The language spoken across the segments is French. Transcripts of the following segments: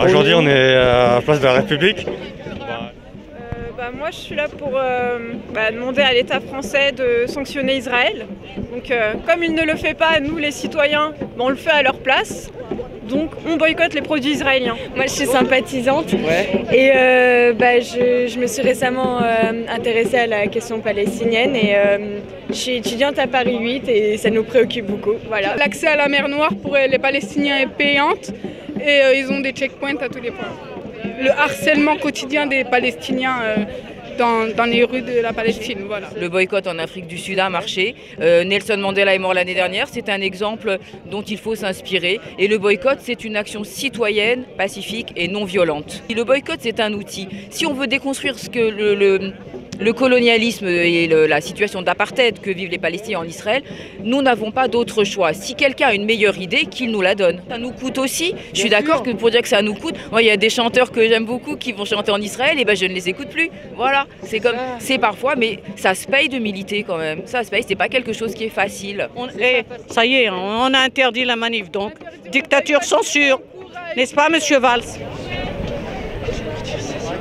Aujourd'hui, on est à la place de la République. Moi, je suis là pour demander à l'État français de sanctionner Israël. Donc, comme il ne le fait pas, nous, les citoyens, on le fait à leur place. Donc, on boycotte les produits israéliens. Moi, je suis sympathisante et je me suis récemment intéressée à la question palestinienne et je suis étudiante à Paris 8 et ça nous préoccupe beaucoup. Voilà. L'accès à la mer Noire pour les Palestiniens est payante et ils ont des checkpoints à tous les points. Le harcèlement quotidien des Palestiniens dans les rues de la Palestine. Voilà. Le boycott en Afrique du Sud a marché. Nelson Mandela est mort l'année dernière. C'est un exemple dont il faut s'inspirer. Et le boycott, c'est une action citoyenne, pacifique et non violente. Et le boycott, c'est un outil. Si on veut déconstruire ce que le colonialisme et la situation d'apartheid que vivent les Palestiniens en Israël, nous n'avons pas d'autre choix. Si quelqu'un a une meilleure idée, qu'il nous la donne. Ça nous coûte aussi. Je suis d'accord que pour dire que ça nous coûte, moi il y a des chanteurs que j'aime beaucoup qui vont chanter en Israël, et je ne les écoute plus. Voilà, c'est parfois, mais ça se paye de militer quand même. Ça se paye, c'est pas quelque chose qui est facile. Ça y est, on a interdit la manif, donc dictature, censure, n'est-ce pas, Monsieur Valls?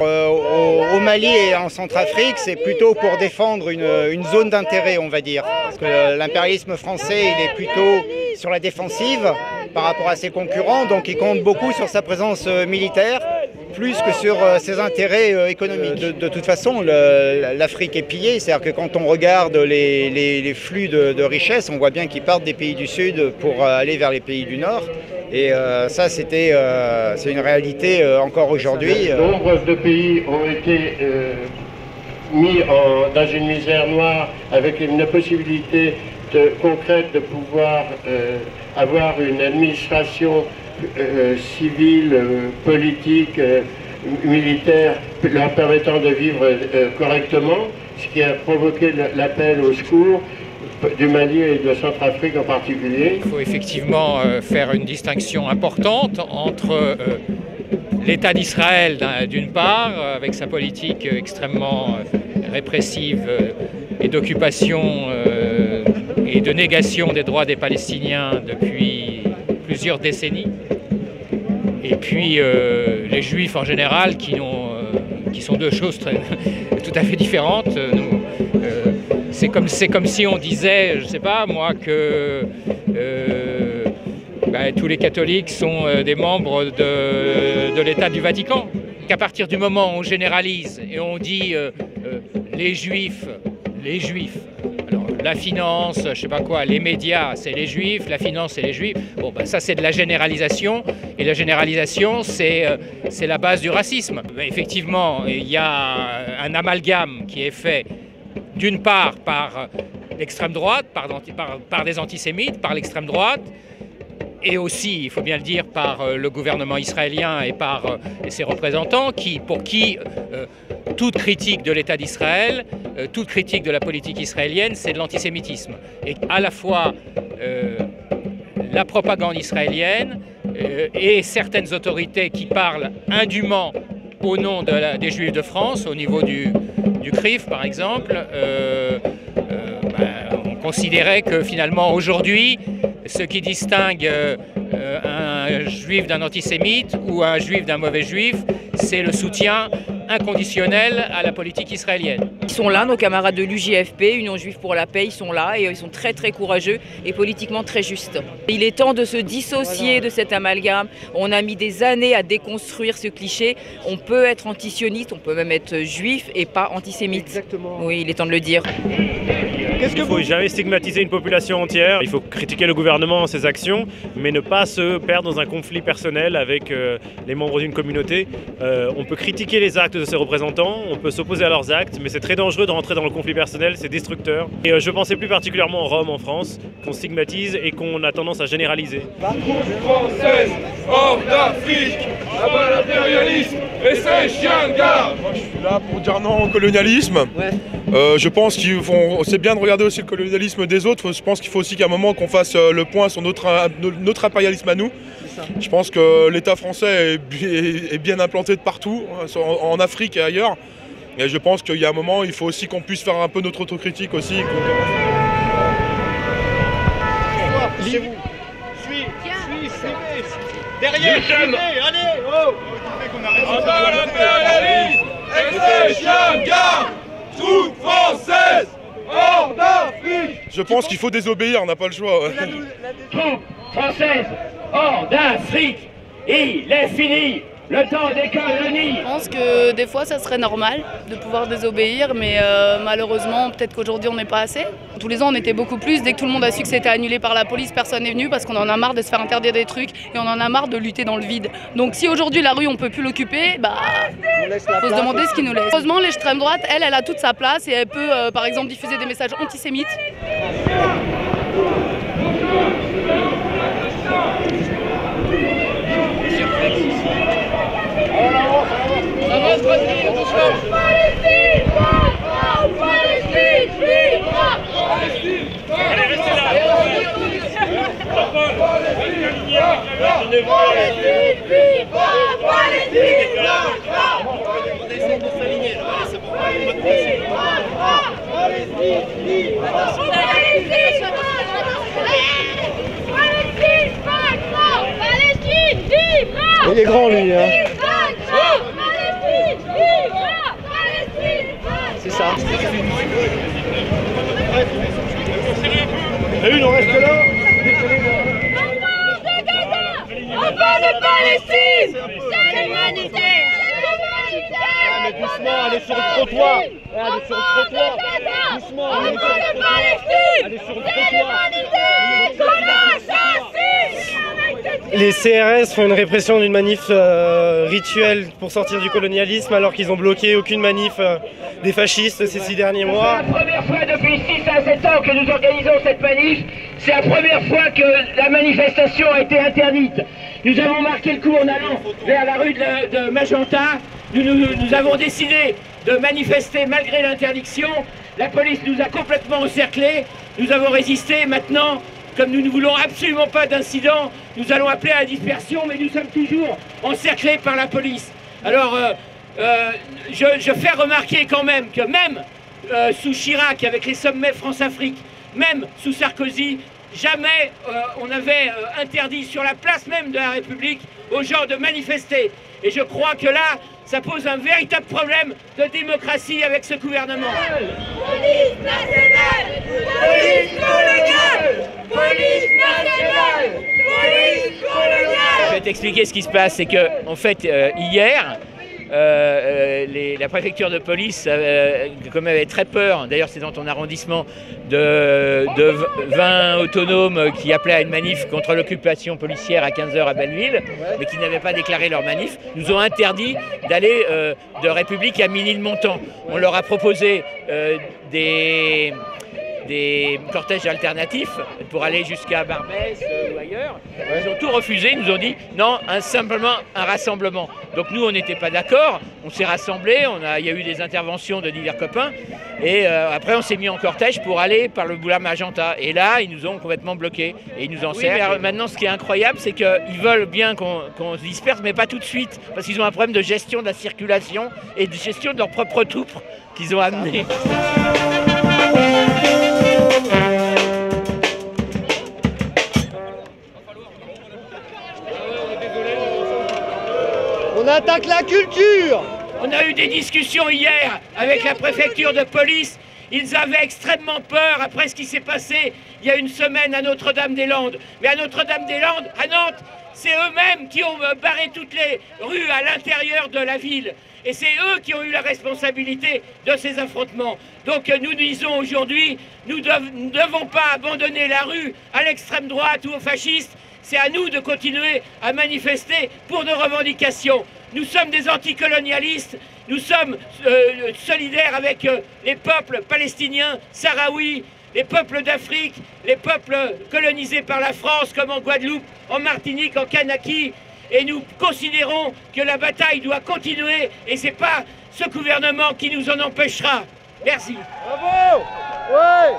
Au Mali et en Centrafrique, c'est plutôt pour défendre une zone d'intérêt, on va dire. Parce que l'impérialisme français, il est plutôt sur la défensive par rapport à ses concurrents, donc il compte beaucoup sur sa présence militaire, plus que sur ses intérêts économiques. De toute façon, l'Afrique est pillée, c'est-à-dire que quand on regarde les flux de richesses, on voit bien qu'ils partent des pays du Sud pour aller vers les pays du Nord. Et ça, c'est une réalité encore aujourd'hui. Nombre de pays ont été mis dans une misère noire avec une possibilité concrète de pouvoir avoir une administration civile, politique, militaire leur permettant de vivre correctement, ce qui a provoqué l'appel au secours du Mali et de Centrafrique en particulier. Il faut effectivement faire une distinction importante entre l'État d'Israël d'une part, avec sa politique extrêmement répressive et d'occupation et de négation des droits des Palestiniens depuis plusieurs décennies, et puis les Juifs en général qui sont deux choses tout à fait différentes. C'est comme si on disait, je ne sais pas moi, que tous les catholiques sont des membres de l'État du Vatican. Qu'à partir du moment où on généralise et on dit les Juifs, alors la finance, je ne sais pas quoi, les médias c'est les Juifs, la finance c'est les Juifs, bon ça c'est de la généralisation, et la généralisation c'est la base du racisme. Effectivement, il y a un amalgame qui est fait d'une part par l'extrême droite, par des antisémites, par l'extrême droite, et aussi, il faut bien le dire, par le gouvernement israélien et par ses représentants, pour qui toute critique de l'État d'Israël, toute critique de la politique israélienne, c'est de l'antisémitisme. Et à la fois la propagande israélienne et certaines autorités qui parlent indûment au nom des Juifs de France, au niveau du CRIF par exemple, on considérait que finalement aujourd'hui, ce qui distingue un juif d'un antisémite ou un juif d'un mauvais juif, c'est le soutien inconditionnel à la politique israélienne. Ils sont là, nos camarades de l'UJFP, Union Juive pour la Paix, ils sont là et ils sont très très courageux et politiquement très justes. Il est temps de se dissocier de cet amalgame. On a mis des années à déconstruire ce cliché. On peut être antisioniste, on peut même être juif et pas antisémite. Exactement. Oui, il est temps de le dire. Il ne faut jamais stigmatiser une population entière. Il faut critiquer le gouvernement et ses actions, mais ne pas se perdre dans un conflit personnel avec les membres d'une communauté. On peut critiquer les actes de ses représentants, on peut s'opposer à leurs actes, mais c'est très dangereux de rentrer dans le conflit personnel, c'est destructeur. Et je pensais plus particulièrement aux Roms en France, qu'on stigmatise et qu'on a tendance à généraliser. La couche française hors d'Afrique, là-bas l'impérialisme et ses chiens de garde. Moi je suis là pour dire non au colonialisme. Je pense c'est bien de regarder aussi le colonialisme des autres. Je pense qu'il faut aussi qu'à un moment qu'on fasse le point sur notre impérialisme à nous. Je pense que l'État français est bien implanté de partout, en Afrique et ailleurs. Et je pense qu'il y a un moment, il faut aussi qu'on puisse faire un peu notre autocritique aussi. Chez vous. Suis, derrière, suivez, allez, oh. En bas l'impérialisme, et ces chiens de garde, troupes françaises, hors d'Afrique. Je pense qu'il faut désobéir, on n'a pas le choix. Troupes françaises, hors d'Afrique, il est fini. Le temps des colonies. Je pense que des fois ça serait normal de pouvoir désobéir, mais malheureusement peut-être qu'aujourd'hui on n'est pas assez. Tous les ans on était beaucoup plus, dès que tout le monde a su que c'était annulé par la police, personne n'est venu parce qu'on en a marre de se faire interdire des trucs et on en a marre de lutter dans le vide. Donc si aujourd'hui la rue on peut plus l'occuper, bah faut se demander ce qui nous laisse. Heureusement l'extrême droite, elle a toute sa place et elle peut par exemple diffuser des messages antisémites. Il est grand lui, hein. C'est ça. Et une, on reste là. Enfants de Palestine, c'est l'humanitaire. Mais doucement, allez sur le trottoir. Allez sur le trottoir. Doucement. Enfants de Palestine, allez sur le c'est l'humanitaire. Les CRS font une répression d'une manif rituelle pour sortir du colonialisme alors qu'ils ont bloqué aucune manif des fascistes ces 6 derniers mois. C'est la première fois depuis 6 à 7 ans que nous organisons cette manif. C'est la première fois que la manifestation a été interdite. Nous avons marqué le coup en allant vers la rue de Magenta. Nous avons décidé de manifester malgré l'interdiction. La police nous a complètement encerclés. Nous avons résisté. Maintenant, comme nous ne voulons absolument pas d'incident, nous allons appeler à la dispersion, mais nous sommes toujours encerclés par la police. Alors, je fais remarquer quand même que même sous Chirac, avec les sommets France-Afrique, même sous Sarkozy, jamais on avait interdit sur la place même de la République aux gens de manifester. Et je crois que là, ça pose un véritable problème de démocratie avec ce gouvernement. Police nationale, police coloniale, police nationale, police coloniale. Je vais t'expliquer ce qui se passe, c'est que en fait hier, la préfecture de police, comme elle avait très peur, d'ailleurs c'est dans ton arrondissement, de 20 autonomes qui appelaient à une manif contre l'occupation policière à 15 h à Belleville, mais qui n'avaient pas déclaré leur manif, nous ont interdit d'aller de République à Ménilmontant. On leur a proposé des cortèges alternatifs pour aller jusqu'à Barbès ou ailleurs. Ils ont tout refusé, ils nous ont dit non, simplement un rassemblement. Donc nous on n'était pas d'accord, on s'est rassemblés, il y a eu des interventions de divers copains et après on s'est mis en cortège pour aller par le boulevard Magenta. Et là ils nous ont complètement bloqués et ils nous en servent. Maintenant ce qui est incroyable c'est qu'ils veulent bien qu'on se disperse mais pas tout de suite parce qu'ils ont un problème de gestion de la circulation et de gestion de leurs propres troupes qu'ils ont amenées. On attaque la culture. On a eu des discussions hier avec la préfecture de police. Ils avaient extrêmement peur après ce qui s'est passé il y a une semaine à Notre-Dame-des-Landes. Mais à Notre-Dame-des-Landes, à Nantes, c'est eux-mêmes qui ont barré toutes les rues à l'intérieur de la ville. Et c'est eux qui ont eu la responsabilité de ces affrontements. Donc nous disons aujourd'hui, nous ne devons pas abandonner la rue à l'extrême droite ou aux fascistes. C'est à nous de continuer à manifester pour nos revendications. Nous sommes des anticolonialistes, nous sommes solidaires avec les peuples palestiniens, sahraouis, les peuples d'Afrique, les peuples colonisés par la France comme en Guadeloupe, en Martinique, en Kanaki. Et nous considérons que la bataille doit continuer et ce n'est pas ce gouvernement qui nous en empêchera. Merci. Bravo. Ouais.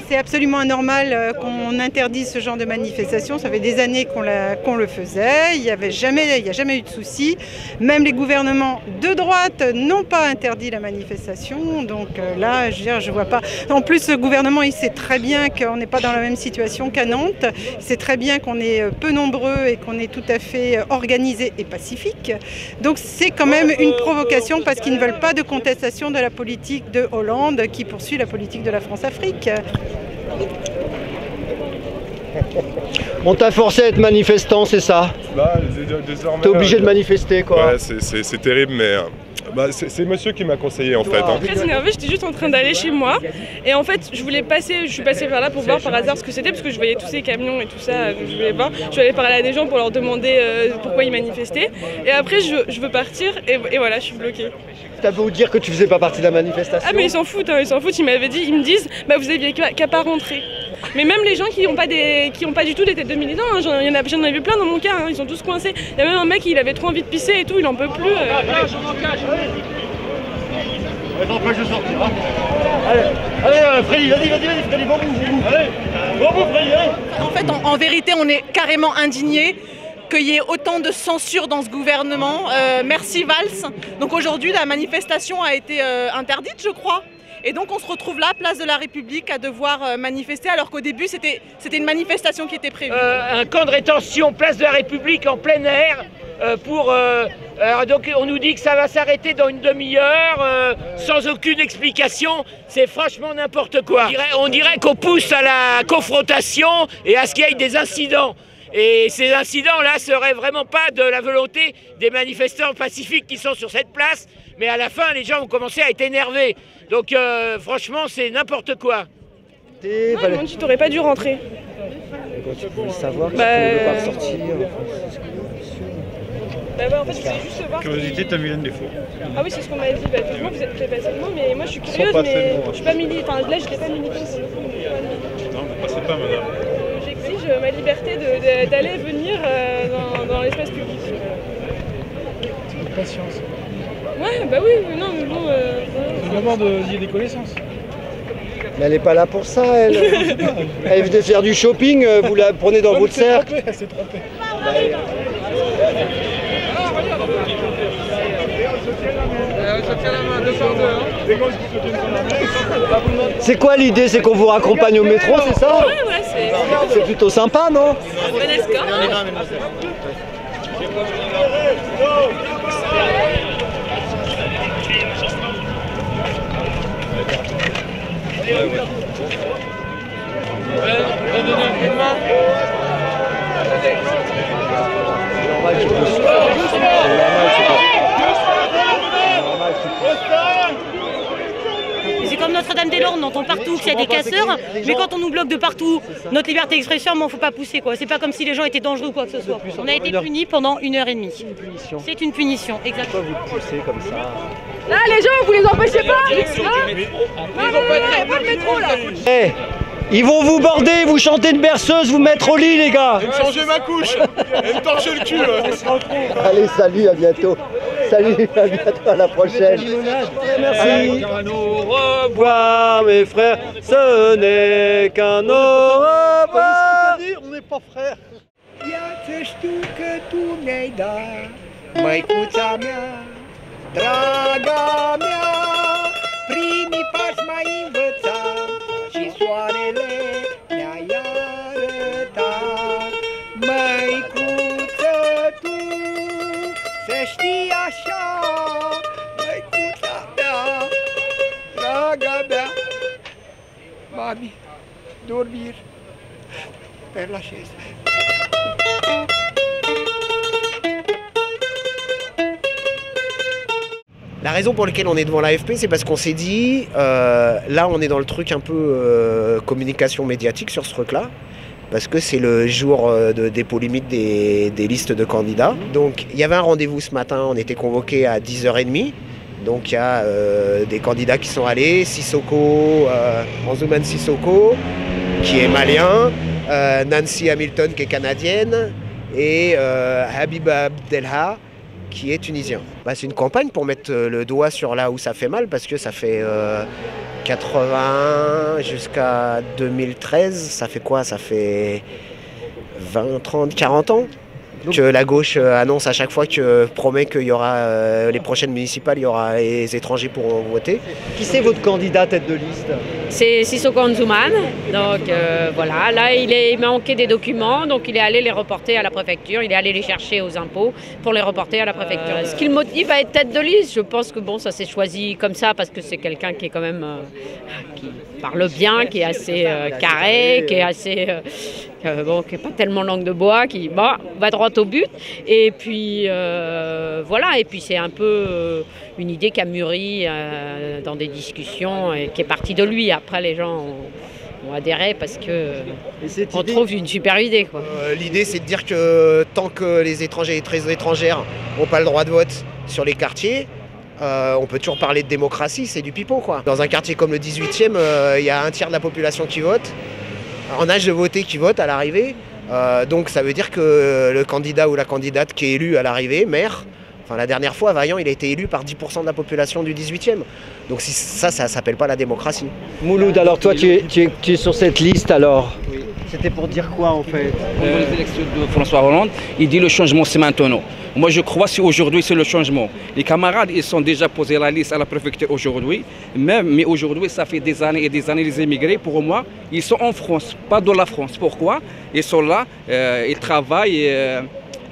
C'est absolument anormal qu'on interdise ce genre de manifestation. Ça fait des années qu'on le faisait. Il n'y a jamais eu de souci. Même les gouvernements de droite n'ont pas interdit la manifestation. Donc là, je veux dire, je vois pas. En plus, ce gouvernement, il sait très bien qu'on n'est pas dans la même situation qu'à Nantes. Il sait très bien qu'on est peu nombreux et qu'on est tout à fait organisé et pacifique. Donc c'est quand même une provocation parce qu'ils ne veulent pas de contestation de la politique de Hollande qui poursuit la politique de la France-Afrique. On t'a forcé à être manifestant, c'est ça? Désormais, t'es obligé de manifester, quoi. Ouais, c'est terrible, mais c'est monsieur qui m'a conseillé, en fait. Très énervée, j'étais juste en train d'aller chez moi. Et en fait, je suis passée par là pour voir par hasard ce que c'était, parce que je voyais tous ces camions et tout ça, donc je voulais voir. Je suis allée parler à des gens pour leur demander pourquoi ils manifestaient. Et après, je veux partir, et voilà, je suis bloquée. T'as beau dire que tu faisais pas partie de la manifestation? Ah mais ils s'en foutent, ils s'en foutent, ils me disent, bah vous aviez qu'à pas rentrer. Mais même les gens qui n'ont pas du tout des têtes de militants, hein, j'en ai vu plein dans mon cas, hein, ils sont tous coincés. Il y a même un mec, il avait trop envie de pisser et tout, il en peut plus. Attends, je sortir. Allez, Freddy, vas-y, Freddy, bon bout. Allez, bon bout, Freddy, allez. En fait, en vérité, on est carrément indignés qu'il y ait autant de censure dans ce gouvernement. Merci Valls. Donc aujourd'hui, la manifestation a été interdite, je crois. Et donc on se retrouve là, place de la République, à devoir manifester, alors qu'au début c'était une manifestation qui était prévue. Un camp de rétention, place de la République, en plein air, donc on nous dit que ça va s'arrêter dans une demi-heure, sans aucune explication. C'est franchement n'importe quoi. On dirait qu'on pousse à la confrontation et à ce qu'il y ait des incidents. Et ces incidents-là seraient vraiment pas de la volonté des manifestants pacifiques qui sont sur cette place, mais à la fin, les gens ont commencé à être énervés. Donc franchement, c'est n'importe quoi. Ouais, tu t'aurais pas dû rentrer. Tu pouvais savoir que tu pouvais pas sortir. En fait, je voulais juste voir. Curiosité, t'as mis l'un des défauts. Ah oui, c'est ce qu'on m'a dit. Effectivement, vous êtes très facilement, mais moi je suis curieuse, mais je suis pas militante. Enfin, là, je n'étais pas militante pour le coup. Non, vous passez pas, madame. J'exige ma liberté d'aller et venir dans l'espace public. C'est une patience. Ouais, bah oui, non, mais bon. C'est d'abord de lier des connaissances. Mais elle n'est pas là pour ça, elle. Elle venait faire du shopping, vous la prenez dans votre cercle. Elle s'est trompée. C'est quoi l'idée? C'est qu'on vous raccompagne au métro, c'est ça? Ouais, c'est plutôt sympa, non? Bon escorte. C'est comme Notre-Dame-des-Landes, on entend partout qu'il y a des casseurs, mais quand on nous bloque de partout notre liberté d'expression, il ne faut pas pousser, quoi. C'est pas comme si les gens étaient dangereux ou quoi que ce soit. On a été punis pendant 1h30. C'est une punition, exactement. Pourquoi vous poussez comme ça? Là, les gens, vous les empêchez pas? Non, pas le métro là. Hey, ils vont vous border, vous chanter une berceuse, vous mettre au lit, les gars. Et me changer ma couche et me torcher le cul. Allez, salut, à bientôt. Salut, à bientôt, à la prochaine. Merci. Au revoir, mes frères, ce n'est qu'un au revoir. On n'est pas frères. Ja să știu că tu mi-ai dat, măicuța mea, draga mea, primii pași m-ai învățat și soarele mi-ai arătat. Măicuță, tu să știi așa, măicuța mea, draga mea, mami, dormir per la scesa. La raison pour laquelle on est devant l'AFP, c'est parce qu'on s'est dit, là on est dans le truc un peu communication médiatique sur ce truc-là, parce que c'est le jour de dépôt limite des listes de candidats. Donc il y avait un rendez-vous ce matin, on était convoqués à 10h30, donc il y a des candidats qui sont allés, Sissoko, Anzouman Sissoko, qui est malien, Nancy Hamilton qui est canadienne, et Habiba Abdelha, qui est tunisien. C'est une campagne pour mettre le doigt sur là où ça fait mal, parce que ça fait 81 jusqu'à 2013, ça fait quoi? Ça fait 20, 30, 40 ans que la gauche annonce à chaque fois, promet qu'il y aura les prochaines municipales, il y aura les étrangers pour voter. Qui c'est votre candidat tête de liste? C'est Sissoko Nzoumane. Donc voilà, là il manquait des documents, donc il est allé les reporter à la préfecture, il est allé les chercher aux impôts pour les reporter à la préfecture. Ce qui le motive à être tête de liste, je pense que bon, ça s'est choisi comme ça parce que c'est quelqu'un qui est quand même qui parle bien, qui est assez carré, qui est assez qui n'est pas tellement langue de bois, qui va droit au but. Et puis voilà, et puis c'est un peu une idée qui a mûri dans des discussions et qui est partie de lui. Après, les gens ont adhéré parce qu'on trouve une super idée. L'idée, c'est de dire que tant que les étrangers et les très étrangères n'ont pas le droit de vote sur les quartiers, on peut toujours parler de démocratie, c'est du pipeau, quoi. Dans un quartier comme le 18e, il y a un tiers de la population qui vote, en âge de voter, qui vote à l'arrivée. Donc ça veut dire que le candidat ou la candidate qui est élu à l'arrivée, maire, la dernière fois, Vaillant, il a été élu par 10% de la population du 18e. Donc ça s'appelle pas la démocratie. Mouloud, alors toi, tu es sur cette liste, alors oui. C'était pour dire quoi, en fait les élections de François Hollande, il dit le changement, c'est maintenant. Moi, je crois que aujourd'hui, c'est le changement. Les camarades, ils sont déjà posé la liste à la préfecture aujourd'hui. Mais aujourd'hui, ça fait des années et des années, les émigrés, pour moi, ils sont en France, pas dans la France. Pourquoi? Ils sont là, ils travaillent,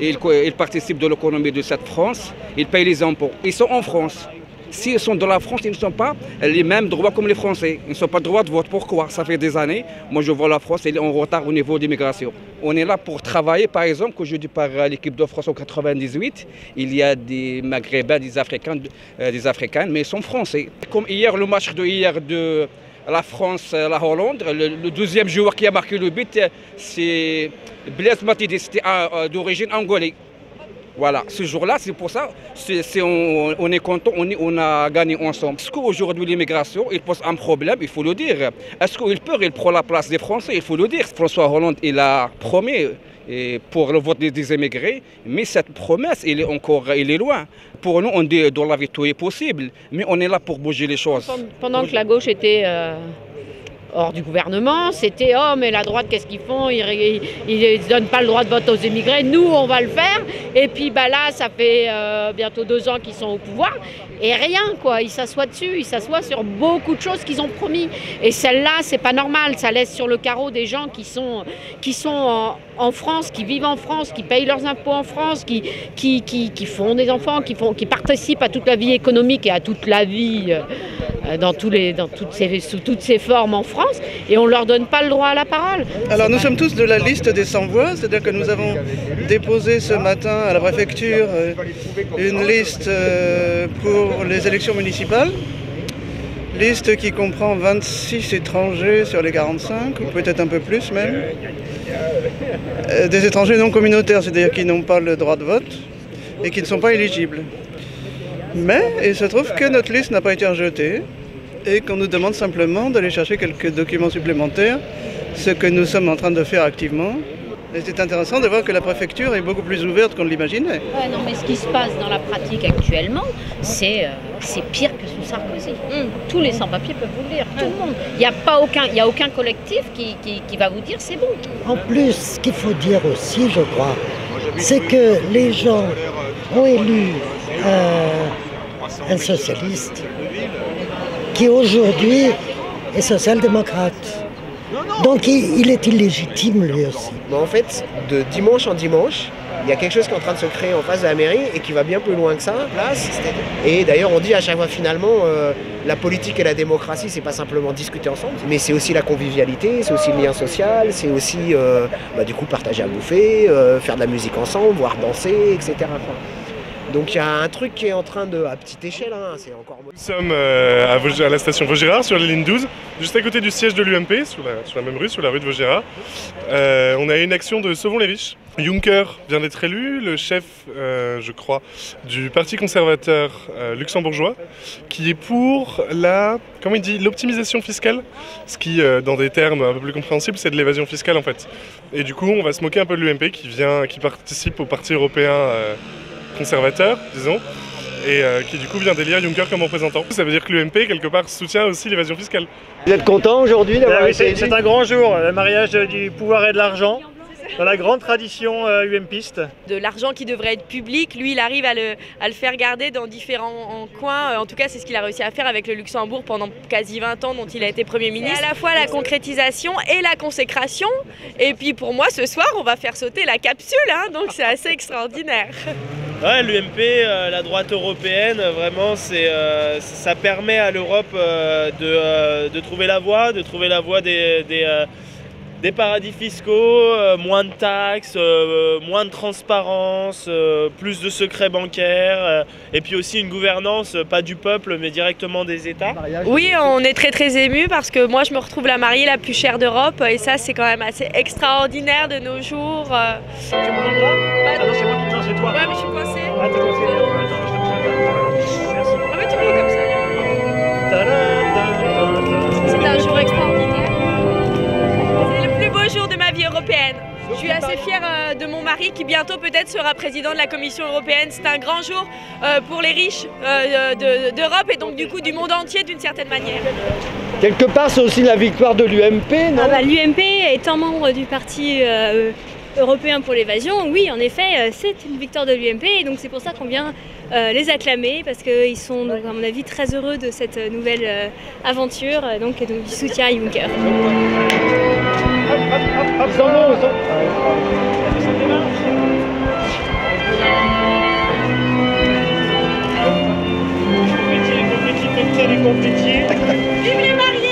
ils participent de l'économie de cette France, ils payent les impôts. Ils sont en France. S'ils sont dans la France, ils ne sont pas les mêmes droits comme les Français. Ils ne sont pas droit de vote. Pourquoi? Ça fait des années. Moi, je vois la France, elle est en retard au niveau d'immigration. On est là pour travailler, par exemple, que je dis par l'équipe de France en 98, il y a des Maghrébins, des Africains, mais ils sont français. Comme hier, le match de hier de la France, la Hollande, le deuxième joueur qui a marqué le but, c'est Blaise Matuidi, c'était d'origine angolaise. Voilà, ce jour-là, c'est pour ça, on est content, on a gagné ensemble. Est-ce qu'aujourd'hui l'immigration, il pose un problème, il faut le dire. Est-ce qu'il prend la place des Français, il faut le dire. François Hollande, il a promis pour le vote des immigrés, mais cette promesse, il est loin. Pour nous, on dit dans la vie tout est possible, mais on est là pour bouger les choses. Pendant que la gauche était hors du gouvernement, c'était « Oh, mais la droite, qu'est-ce qu'ils font? Ils ne donnent pas le droit de vote aux immigrés. Nous, on va le faire. » Et puis là, ça fait bientôt 2 ans qu'ils sont au pouvoir. Et rien, quoi. Ils s'assoient dessus. Ils s'assoient sur beaucoup de choses qu'ils ont promis. Et celle-là, c'est pas normal. Ça laisse sur le carreau des gens qui sont en France, qui vivent en France, qui payent leurs impôts en France, qui font des enfants, qui participent à toute la vie économique et à toute la vie sous toutes ces formes en France, et on ne leur donne pas le droit à la parole. Alors nous sommes tous de la liste des sans-voix, c'est-à-dire que nous avons déposé ce matin à la préfecture une liste pour les élections municipales, liste qui comprend 26 étrangers sur les 45, ou peut-être un peu plus même, des étrangers non communautaires, c'est-à-dire qui n'ont pas le droit de vote et qui ne sont pas éligibles. Mais il se trouve que notre liste n'a pas été rejetée et qu'on nous demande simplement d'aller chercher quelques documents supplémentaires, ce que nous sommes en train de faire activement. Et c'est intéressant de voir que la préfecture est beaucoup plus ouverte qu'on ne l'imaginait. Ouais, non, mais ce qui se passe dans la pratique actuellement, c'est pire que sous Sarkozy. Tous les sans-papiers peuvent vous le dire, tout le monde. Il n'y a aucun collectif qui va vous dire c'est bon. En plus, ce qu'il faut dire aussi, je crois, c'est que les gens ont élu un socialiste qui aujourd'hui est social-démocrate. Donc il est illégitime lui aussi. Mais en fait, de dimanche en dimanche, il y a quelque chose qui est en train de se créer en face de la mairie et qui va bien plus loin que ça. Et d'ailleurs, on dit à chaque fois finalement, la politique et la démocratie, c'est pas simplement discuter ensemble, mais c'est aussi la convivialité, c'est aussi le lien social, c'est aussi du coup partager à bouffer, faire de la musique ensemble, voire danser, etc. Donc il y a un truc qui est en train de, à petite échelle, c'est encore... Nous sommes à la station Vaugirard, sur la ligne 12, juste à côté du siège de l'UMP, sur la même rue, sur la rue de Vaugirard. On a une action de Sauvons les riches. Juncker vient d'être élu, le chef, je crois, du Parti conservateur luxembourgeois, qui est pour l'optimisation fiscale, ce qui, dans des termes un peu plus compréhensibles, c'est de l'évasion fiscale en fait. Et du coup, on va se moquer un peu de l'UMP qui participe au Parti européen conservateur, disons, et qui du coup vient d'élire Juncker comme représentant. Ça veut dire que l'UMP, quelque part, soutient aussi l'évasion fiscale. Vous êtes content aujourd'hui d'avoir été élu ? C'est un grand jour, le mariage du pouvoir et de l'argent, dans la grande tradition UMPiste. De l'argent qui devrait être public, lui il arrive à le faire garder dans différents coins. En tout cas c'est ce qu'il a réussi à faire avec le Luxembourg pendant quasi 20 ans dont il a été Premier ministre. Et à la fois la concrétisation et la consécration. Et puis pour moi ce soir on va faire sauter la capsule, hein, donc c'est assez extraordinaire. Ouais, l'UMP, la droite européenne, vraiment, ça permet à l'Europe de trouver la voie, des paradis fiscaux, moins de taxes, moins de transparence, plus de secrets bancaires, et puis aussi une gouvernance, pas du peuple, mais directement des États. Oui, on est très émus parce que moi je me retrouve la mariée la plus chère d'Europe, et ça c'est quand même assez extraordinaire de nos jours. Tu me rends pas ? Ah non, c'est moi qui te lance, c'est toi. Ouais, mais je suis coincée. Ah, t'es coincée. Merci. Ah, mais tu me comme ça. C'est un jour extraordinaire. C'est le plus beau jour de ma vie européenne. Je suis assez fière de mon mari qui bientôt peut-être sera président de la Commission européenne. C'est un grand jour pour les riches d'Europe et donc du coup du monde entier d'une certaine manière. Quelque part, c'est aussi la victoire de l'UMP, non ? L'UMP étant membre du parti européen pour l'évasion, oui, en effet, c'est une victoire de l'UMP et donc c'est pour ça qu'on vient les acclamer parce qu'ils sont, donc, à mon avis, très heureux de cette nouvelle aventure, donc du soutien à Juncker. Vive les mariés!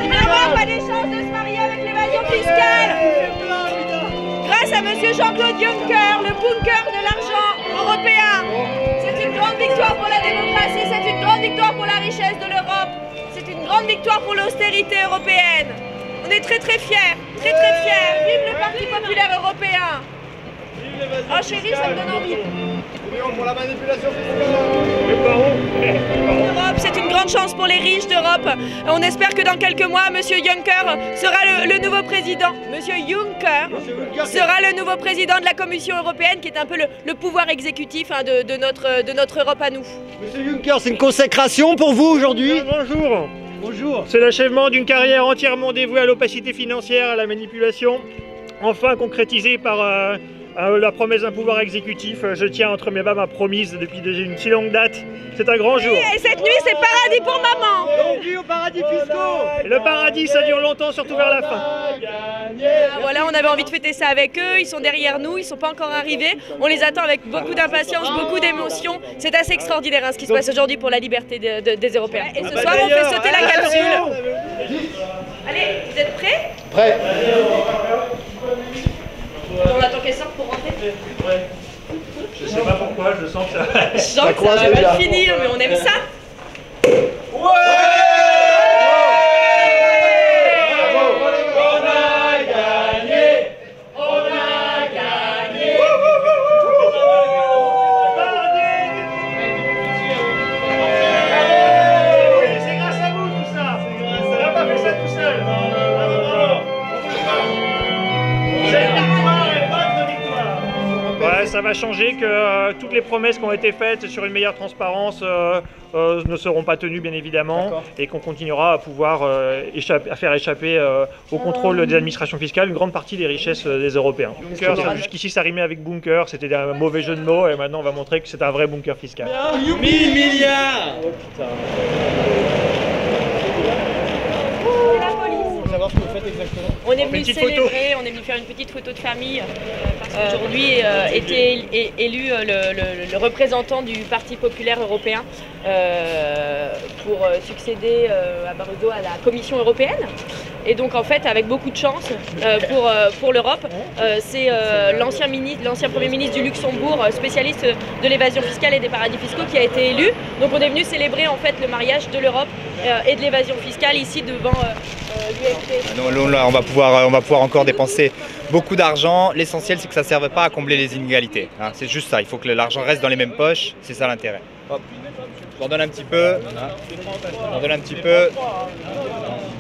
L'Europe a des chances de se marier avec l'évasion fiscale. Grâce à monsieur Jean-Claude Juncker, le bunker de l'argent européen. C'est une grande victoire pour la démocratie, c'est une grande victoire pour la richesse de l'Europe. C'est une grande victoire pour l'austérité européenne. On est très fiers, très fiers. Vive le Parti populaire européen. Oh chérie, ça me donne envie. Pour la manipulation L'Europe, c'est une grande chance pour les riches d'Europe. On espère que dans quelques mois, monsieur Juncker sera le nouveau président. Monsieur Juncker sera le nouveau président de la Commission européenne, qui est un peu le pouvoir exécutif hein, de notre Europe à nous. Monsieur Juncker, c'est une consécration pour vous aujourd'hui ? Bonjour. Bonjour. C'est l'achèvement d'une carrière entièrement dévouée à l'opacité financière, à la manipulation, enfin concrétisée par la promesse d'un pouvoir exécutif. Je tiens entre mes mains ma promise depuis une si longue date. C'est un grand jour. Et cette nuit, c'est paradis pour maman. Bienvenue au paradis fiscaux. Et le paradis, ça dure longtemps, surtout vers la fin. Voilà, on avait envie de fêter ça avec eux. Ils sont derrière nous, ils ne sont pas encore arrivés. On les attend avec beaucoup d'impatience, beaucoup d'émotion. C'est assez extraordinaire hein, ce qui se passe aujourd'hui pour la liberté des Européens. Et ce soir, on fait sauter la capsule. Allez, vous êtes prêts? Prêt. On attend qu'elle sorte pour rentrer. Ouais. Je sais pas pourquoi, je sens que ça va. Je sens que ça va mal finir, mais on aime ça. Ouais! On a gagné! On a gagné! C'est grâce à vous tout ça! On n'a pas fait ça tout seul! Ouais, ça va changer que toutes les promesses qui ont été faites sur une meilleure transparence ne seront pas tenues bien évidemment et qu'on continuera à pouvoir faire échapper au contrôle des administrations fiscales une grande partie des richesses des Européens. Jusqu'ici ça rimait avec bunker, c'était un mauvais jeu de mots et maintenant on va montrer que c'est un vrai bunker fiscal. 1000 milliards! Oh putain. Savoir ce que vous faites exactement. On est venu célébrer, on est venu faire une petite photo de famille parce qu'aujourd'hui était élu le représentant du Parti populaire européen pour succéder à Barroso à la Commission européenne. Et donc en fait avec beaucoup de chance pour l'Europe, c'est l'ancien Premier ministre du Luxembourg, spécialiste de l'évasion fiscale et des paradis fiscaux qui a été élu. Donc on est venu célébrer en fait le mariage de l'Europe et de l'évasion fiscale ici devant l'UMP. On va pouvoir encore dépenser beaucoup d'argent. L'essentiel, c'est que ça ne serve pas à combler les inégalités. Hein. C'est juste ça. Il faut que l'argent reste dans les mêmes poches. C'est ça l'intérêt. Hop. Je leur donne un petit peu. Je leur donne un petit peu.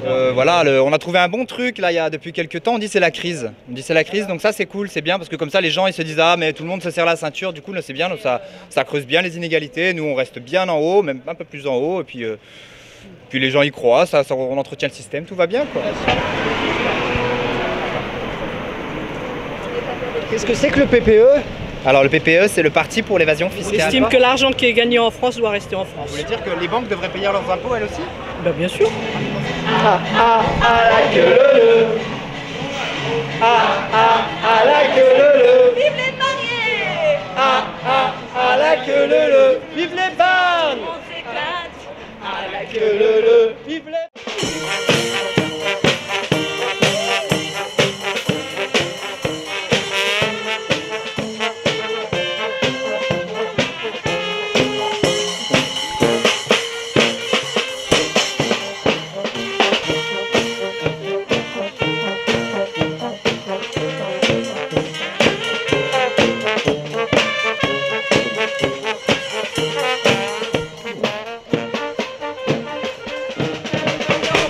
Voilà, on a trouvé un bon truc là depuis quelques temps, on dit c'est la crise. On dit c'est la crise, donc ça c'est cool, c'est bien parce que comme ça les gens ils se disent ah mais tout le monde se serre la ceinture, du coup là c'est bien, donc ça creuse bien les inégalités, nous on reste bien en haut, même un peu plus en haut, et puis les gens y croient, on entretient le système, tout va bien quoi. Qu'est-ce que c'est que le PPE? Alors le PPE c'est le parti pour l'évasion fiscale. On estime que l'argent qui est gagné en France doit rester en France. Vous voulez dire que les banques devraient payer leurs impôts elles aussi? Ben, bien sûr. Ah la queue ah la queue Vive les mariés! Ah la queue vive les bannes! On s'éclate! La queue vive les...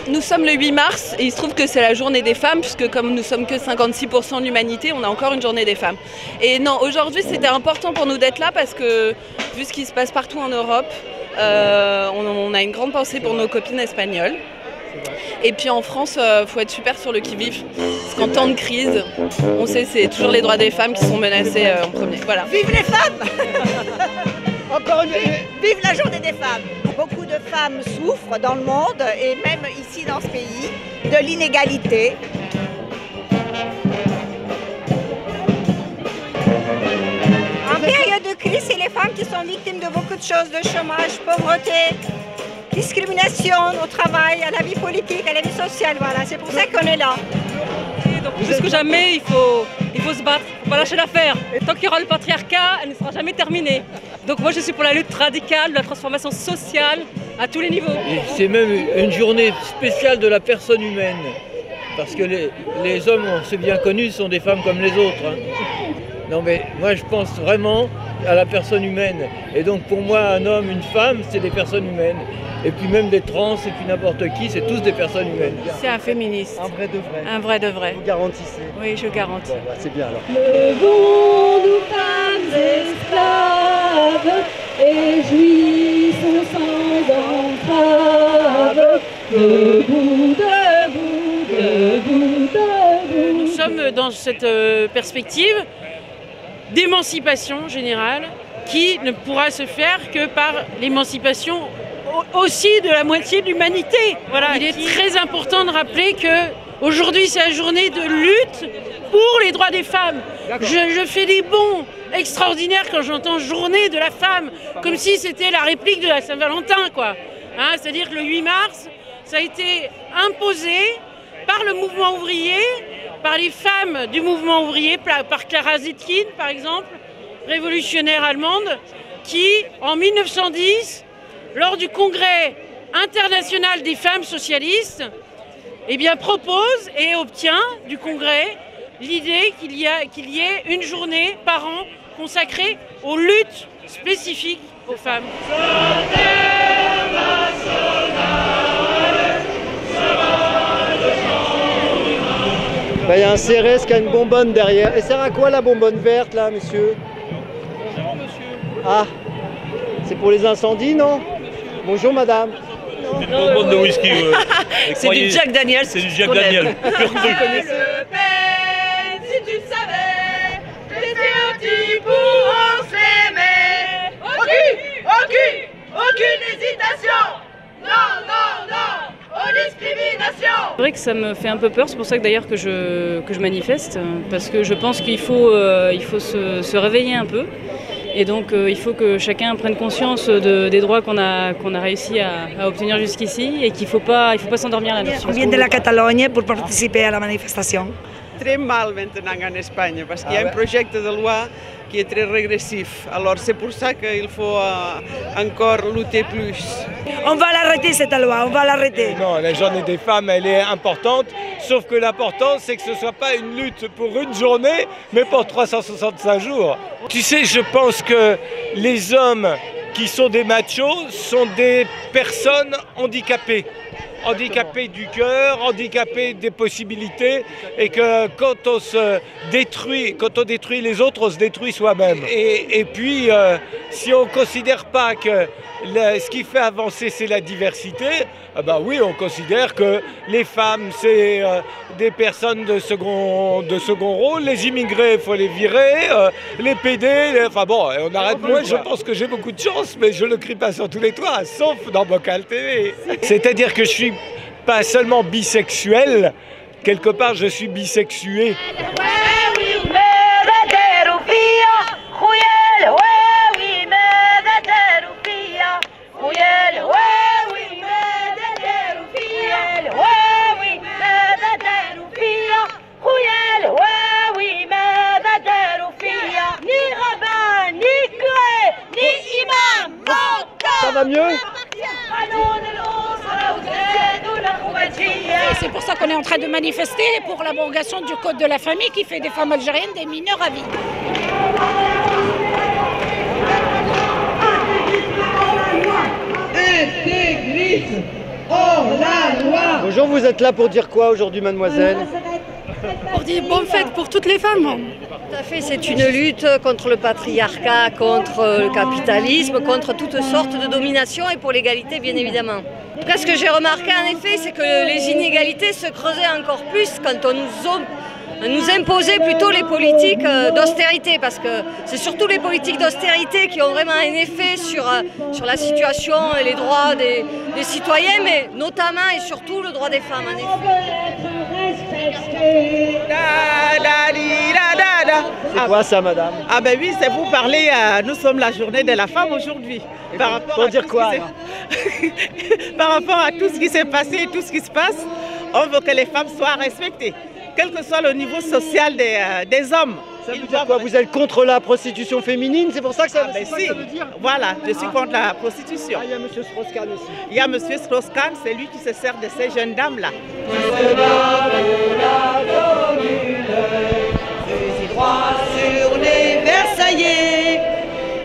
Nous sommes le 8 mars et il se trouve que c'est la journée des femmes puisque comme nous sommes que 56% de l'humanité, on a encore une journée des femmes. Et non, aujourd'hui c'était important pour nous d'être là parce que vu ce qui se passe partout en Europe, on a une grande pensée pour nos copines espagnoles. Et puis en France, faut être super sur le qui-vive parce qu'en temps de crise, on sait c'est toujours les droits des femmes qui sont menacés en premier. Voilà. Vive les femmes! Encore une... Vive la journée des femmes! Beaucoup de femmes souffrent dans le monde et même ici dans ce pays de l'inégalité. En période de crise, c'est les femmes qui sont victimes de beaucoup de choses, de chômage, pauvreté, discrimination au travail, à la vie politique, à la vie sociale. Voilà, c'est pour ça qu'on est là. Donc, plus que jamais, il faut se battre, il ne faut pas lâcher l'affaire. Tant qu'il y aura le patriarcat, elle ne sera jamais terminée. Donc moi je suis pour la lutte radicale, la transformation sociale à tous les niveaux. C'est même une journée spéciale de la personne humaine. Parce que les hommes, on s'est bien connus, sont des femmes comme les autres. Hein. Non mais moi je pense vraiment à la personne humaine. Et donc pour moi un homme, une femme, c'est des personnes humaines. Et puis même des trans et puis n'importe qui, c'est tous des personnes humaines. C'est un féministe. Un vrai de vrai. Un vrai de vrai. Vous garantissez? Oui, je garantis. Bon, bah, c'est bien alors. Levons nous femmes esclaves et jouissons sans entrave. Debout, debout, debout, debout. Nous sommes dans cette perspective d'émancipation générale qui ne pourra se faire que par l'émancipation aussi de la moitié de l'humanité. Voilà. Il est très important de rappeler que aujourd'hui c'est la journée de lutte pour les droits des femmes. Je fais des bonds extraordinaires quand j'entends journée de la femme, comme si c'était la réplique de la Saint-Valentin, quoi. Hein, c'est-à-dire que le 8 mars, ça a été imposé par le mouvement ouvrier, par les femmes du mouvement ouvrier, par Clara Zetkin par exemple, révolutionnaire allemande, qui en 1910, lors du congrès international des femmes socialistes, eh bien, propose et obtient du congrès l'idée qu'il y ait une journée par an consacrée aux luttes spécifiques aux femmes. Il y a un CRS qui a une bonbonne derrière. Elle sert à quoi la bonbonne verte là, monsieur? Ah, c'est pour les incendies, non? Bonjour madame. C'est une bonbonne de whisky. C'est du Jack Daniels. C'est du Jack Daniels. Pur truc. Le peine, si tu le savais, t'étais un type pour on s'aimait. Aucune hésitation. Non, aux discriminations. C'est vrai que ça me fait un peu peur, c'est pour ça que d'ailleurs que je manifeste, parce que je pense qu'il faut, se réveiller un peu. Et donc il faut que chacun prenne conscience des droits qu'on a réussi à obtenir jusqu'ici et qu'il ne faut pas s'endormir là-dessus. On vient de la Catalogne pour participer à la manifestation. Très mal maintenant en Espagne parce qu'il y a un projet de loi qui est très régressif. Alors c'est pour ça qu'il faut encore lutter plus. On va l'arrêter cette loi, on va l'arrêter. Non, la journée des femmes, elle est importante, sauf que l'important, c'est que ce ne soit pas une lutte pour une journée, mais pour 365 jours. Tu sais, je pense que les hommes qui sont des machos sont des personnes handicapées. handicapés du cœur, handicapés des possibilités, et que quand on détruit les autres, on se détruit soi-même. Et puis, si on ne considère pas que ce qui fait avancer, c'est la diversité, ben oui, on considère que les femmes, c'est des personnes de second rôle, les immigrés, il faut les virer, les PD, enfin bon, on arrête. Moi, je pense que j'ai beaucoup de chance, mais je ne crie pas sur tous les toits, sauf dans Bocal TV. C'est-à-dire que je suis pas seulement bisexuel, quelque part, je suis bisexué. Ça va mieux? C'est pour ça qu'on est en train de manifester pour l'abrogation du code de la famille qui fait des femmes algériennes des mineurs à vie. Intégrisme hors la loi. Bonjour, vous êtes là pour dire quoi aujourd'hui, mademoiselle? Pour dire bonne fête pour toutes les femmes. Tout à fait, c'est une lutte contre le patriarcat, contre le capitalisme, contre toutes sortes de dominations et pour l'égalité bien évidemment. Après, ce que j'ai remarqué en effet, c'est que les inégalités se creusaient encore plus quand on nous imposait plutôt les politiques d'austérité, parce que c'est surtout les politiques d'austérité qui ont vraiment un effet sur la situation et les droits des citoyens, mais notamment et surtout le droit des femmes en effet. C'est quoi ça, madame? Ah ben oui, c'est pour parler, nous sommes la journée de la femme aujourd'hui. Pour dire quoi? Par rapport à tout ce qui s'est passé et tout ce qui se passe, on veut que les femmes soient respectées, quel que soit le niveau social des hommes. Ça veut dire quoi? Vous êtes contre la prostitution féminine? C'est pour ça que ça, ça veut dire? Voilà, je suis contre la prostitution. Ah, il y a M. Strauss-Kahn aussi. Il y a M. Strauss-Kahn, c'est lui qui se sert de ces jeunes dames-là. Sur les Versaillais,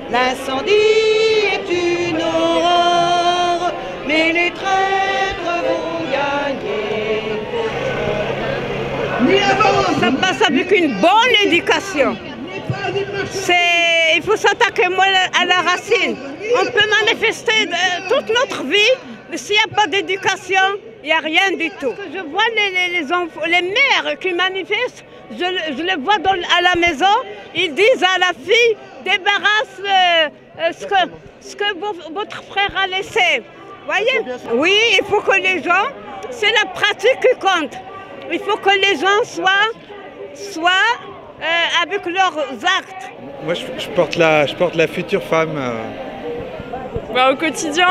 l'incendie est une aurore, mais les traîtres vont gagner. Ça passe avec une bonne éducation. Il faut s'attaquer à la racine. On peut manifester toute notre vie, mais s'il n'y a pas d'éducation, il n'y a rien du tout. Je vois les mères qui manifestent, je les vois à la maison, ils disent à la fille, débarrasse ce que votre frère a laissé. Voyez? Oui, il faut que les gens, c'est la pratique qui compte. Il faut que les gens soient avec leurs actes. Moi, je porte la future femme. Au quotidien,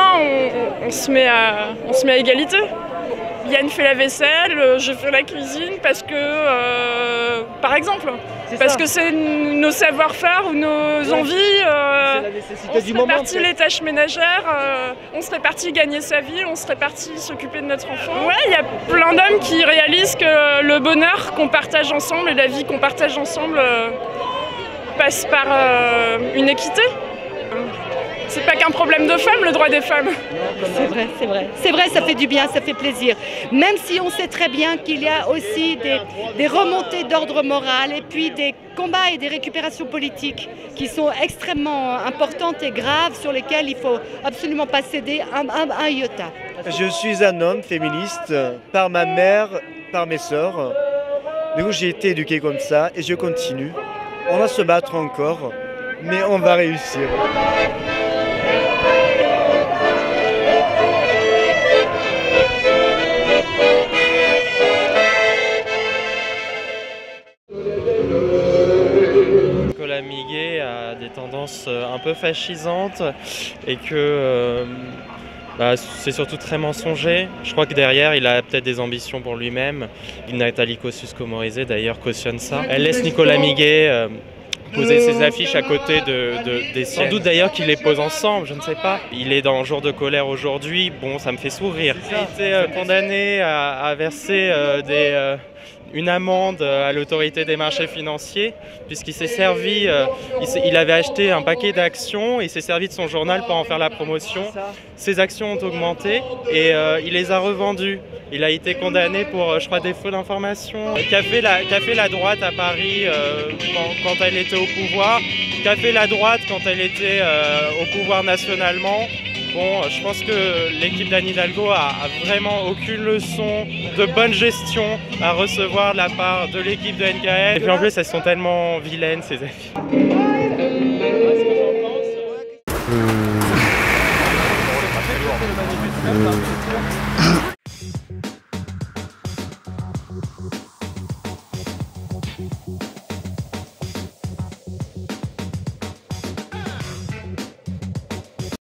on se met à égalité. Yann fait la vaisselle, je fais la cuisine parce que, par exemple, parce que c'est nos savoir-faire ou nos envies. On se répartit les tâches ménagères, on se répartit gagner sa vie, on se répartit s'occuper de notre enfant. Ouais, il y a plein d'hommes qui réalisent que le bonheur qu'on partage ensemble et la vie qu'on partage ensemble passe par une équité. C'est pas qu'un problème de femmes, le droit des femmes. C'est vrai, c'est vrai. C'est vrai, ça fait du bien, ça fait plaisir. Même si on sait très bien qu'il y a aussi des remontées d'ordre moral et puis des combats et des récupérations politiques qui sont extrêmement importantes et graves, sur lesquelles il ne faut absolument pas céder un iota. Je suis un homme féministe par ma mère, par mes sœurs. Du coup, j'ai été éduqué comme ça et je continue. On va se battre encore, mais on va réussir. Nicolas Miguet a des tendances un peu fascisantes et que c'est surtout très mensonger. Je crois que derrière, il a peut-être des ambitions pour lui-même. Nathalie Kosciusko-Morizet d'ailleurs cautionne ça. Elle laisse Nicolas Miguet poser ses affiches à côté des siennes. Sans doute d'ailleurs qu'il les pose ensemble, je ne sais pas. Il est dans jour de colère aujourd'hui, bon, ça me fait sourire. Il a été condamné à verser une amende à l'autorité des marchés financiers, puisqu'il s'est servi, il avait acheté un paquet d'actions, il s'est servi de son journal pour en faire la promotion. Ses actions ont augmenté et il les a revendues. Il a été condamné pour, je crois, défaut d'information. Qu'a fait la droite à Paris quand elle était au pouvoir, qu'a fait la droite quand elle était au pouvoir nationalement. Bon, je pense que l'équipe d'Anne Hidalgo a vraiment aucune leçon de bonne gestion à recevoir de la part de l'équipe de NKL. Et puis en plus, elles sont tellement vilaines, ces affiches.